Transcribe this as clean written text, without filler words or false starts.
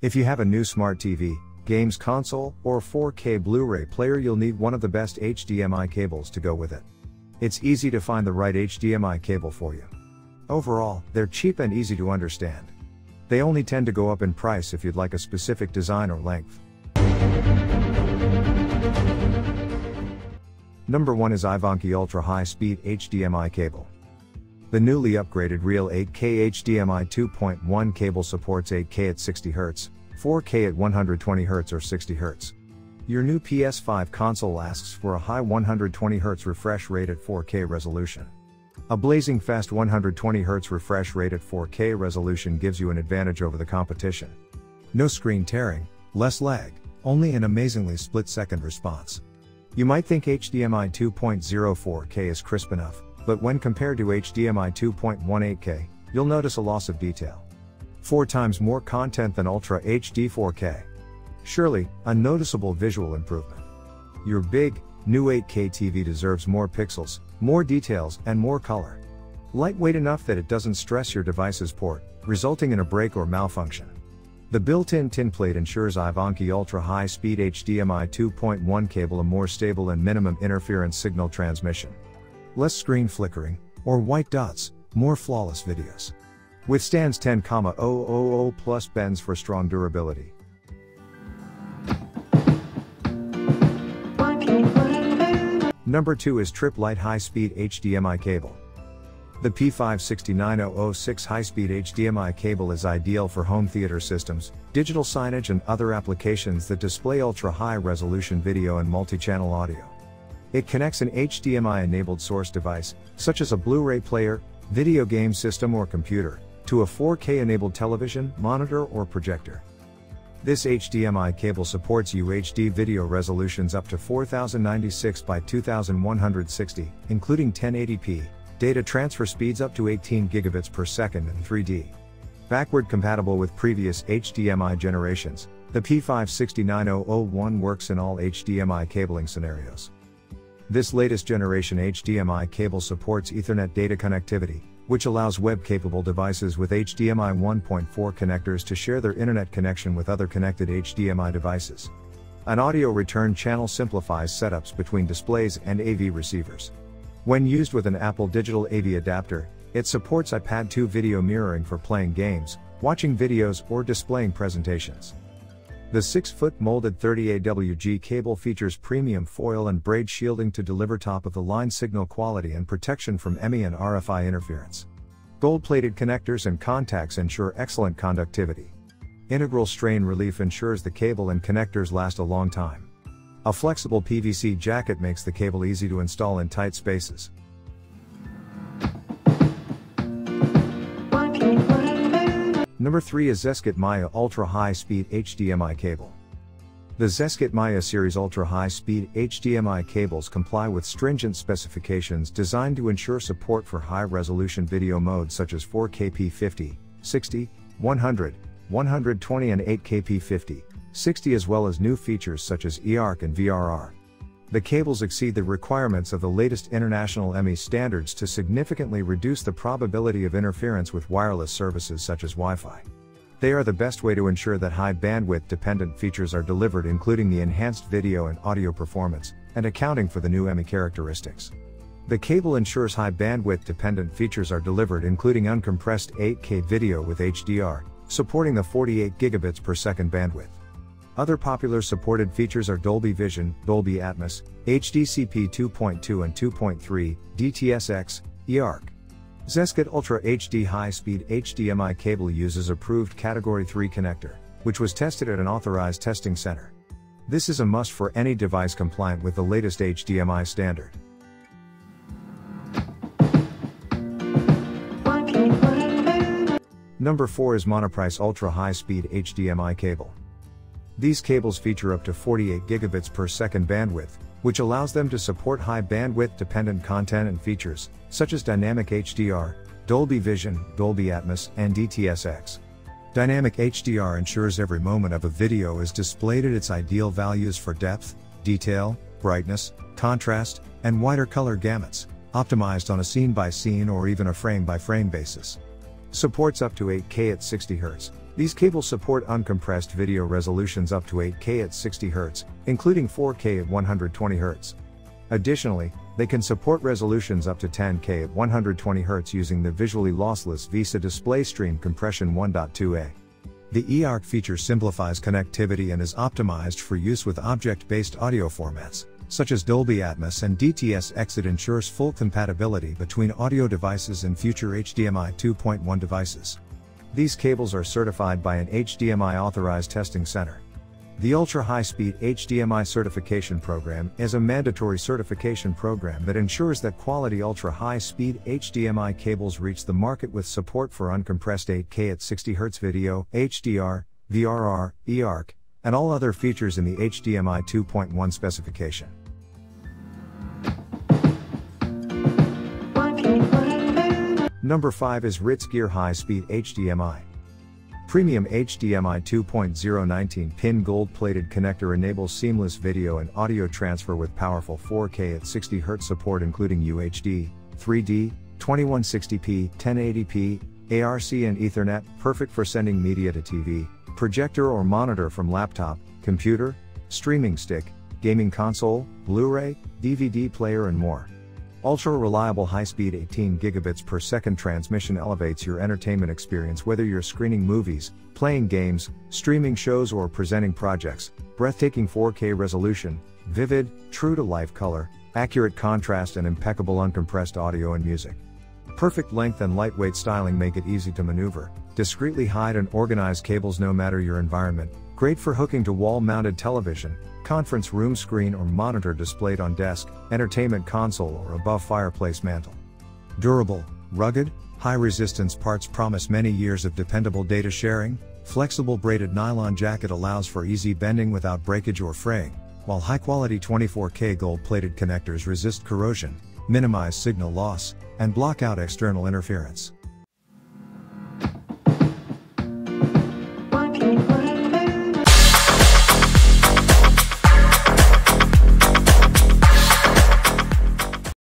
If you have a new smart TV, games console, or 4K Blu-ray player, you'll need one of the best HDMI cables to go with it. It's easy to find the right HDMI cable for you. Overall, they're cheap and easy to understand. They only tend to go up in price if you'd like a specific design or length. Number 1 is Ivanki Ultra High Speed HDMI Cable. The newly upgraded Real 8K HDMI 2.1 cable supports 8K at 60 Hz, 4K at 120 Hz or 60 Hz. Your new PS5 console asks for a high 120 Hz refresh rate at 4K resolution. A blazing fast 120 Hz refresh rate at 4K resolution gives you an advantage over the competition. No screen tearing, less lag, only an amazingly split-second response. You might think HDMI 2.0 4K is crisp enough, but when compared to HDMI 2.1 8K, you'll notice a loss of detail. 4 times more content than Ultra HD 4K. Surely, a noticeable visual improvement. Your big, new 8K TV deserves more pixels, more details, and more color. Lightweight enough that it doesn't stress your device's port, resulting in a break or malfunction. The built-in tinplate ensures Ivanki Ultra High Speed HDMI 2.1 cable a more stable and minimum interference signal transmission. Less screen flickering, or white dots, more flawless videos. Withstands 10,000 plus bends for strong durability. Number 2 is Tripp Lite High Speed HDMI Cable. The P56906 high-speed HDMI cable is ideal for home theater systems, digital signage and other applications that display ultra-high resolution video and multi-channel audio. It connects an HDMI-enabled source device, such as a Blu-ray player, video game system or computer, to a 4K-enabled television, monitor or projector. This HDMI cable supports UHD video resolutions up to 4096 by 2160, including 1080p. Data transfer speeds up to 18 gigabits per second and 3D. Backward compatible with previous HDMI generations, the P56901 works in all HDMI cabling scenarios. This latest generation HDMI cable supports Ethernet data connectivity, which allows web-capable devices with HDMI 1.4 connectors to share their internet connection with other connected HDMI devices. An audio return channel simplifies setups between displays and AV receivers. When used with an Apple Digital AV adapter, it supports iPad 2 video mirroring for playing games, watching videos, or displaying presentations. The 6-foot molded 30 AWG cable features premium foil and braid shielding to deliver top-of-the-line signal quality and protection from ME and RFI interference. Gold-plated connectors and contacts ensure excellent conductivity. Integral strain relief ensures the cable and connectors last a long time. A flexible PVC jacket makes the cable easy to install in tight spaces. Number 3 is Zeskit Maya Ultra High Speed HDMI Cable. The Zeskit Maya series Ultra High Speed HDMI cables comply with stringent specifications designed to ensure support for high-resolution video modes such as 4K P50, 60, 100, 120 and 8K P50, 60 as well as new features such as eARC and VRR. The cables exceed the requirements of the latest international ME standards to significantly reduce the probability of interference with wireless services such as Wi-Fi. They are the best way to ensure that high bandwidth dependent features are delivered, including the enhanced video and audio performance, and accounting for the new ME characteristics. The cable ensures high bandwidth dependent features are delivered, including uncompressed 8K video with HDR, supporting the 48 gigabits per second bandwidth. Other popular supported features are Dolby Vision, Dolby Atmos, HDCP 2.2 and 2.3, DTS:X, eARC. Zeskit Ultra HD High Speed HDMI cable uses approved Category 3 connector, which was tested at an authorized testing center. This is a must for any device compliant with the latest HDMI standard. Number 4 is Monoprice Ultra High Speed HDMI Cable. These cables feature up to 48 gigabits per second bandwidth, which allows them to support high bandwidth dependent content and features, such as Dynamic HDR, Dolby Vision, Dolby Atmos, and DTS:X. Dynamic HDR ensures every moment of a video is displayed at its ideal values for depth, detail, brightness, contrast, and wider color gamuts, optimized on a scene-by-scene or even a frame-by-frame basis. Supports up to 8K at 60 Hz, These cables support uncompressed video resolutions up to 8K at 60 Hz, including 4K at 120 Hz. Additionally, they can support resolutions up to 10K at 120 Hz using the visually lossless VESA Display Stream Compression 1.2a. The eARC feature simplifies connectivity and is optimized for use with object-based audio formats, such as Dolby Atmos and DTS-X. It ensures full compatibility between audio devices and future HDMI 2.1 devices. These cables are certified by an HDMI authorized testing center. The Ultra High Speed HDMI Certification Program is a mandatory certification program that ensures that quality ultra high speed HDMI cables reach the market with support for uncompressed 8K at 60 Hz video, HDR, VRR, eARC, and all other features in the HDMI 2.1 specification. Number 5 is Ritz Gear High Speed HDMI. Premium HDMI 2.0 19-pin gold-plated connector enables seamless video and audio transfer with powerful 4K at 60 Hz support including UHD, 3D, 2160p, 1080p, ARC and Ethernet, perfect for sending media to TV, projector or monitor from laptop, computer, streaming stick, gaming console, Blu-ray, DVD player and more. Ultra-reliable high-speed 18 gigabits per second transmission elevates your entertainment experience whether you're screening movies, playing games, streaming shows or presenting projects. Breathtaking 4K resolution, vivid, true-to-life color, accurate contrast and impeccable uncompressed audio and music. Perfect length and lightweight styling make it easy to maneuver, discreetly hide and organize cables no matter your environment, great for hooking to wall-mounted television, conference room screen or monitor displayed on desk, entertainment console or above fireplace mantle. Durable, rugged, high-resistance parts promise many years of dependable data sharing. Flexible braided nylon jacket allows for easy bending without breakage or fraying, while high-quality 24K gold-plated connectors resist corrosion, minimize signal loss, and block out external interference.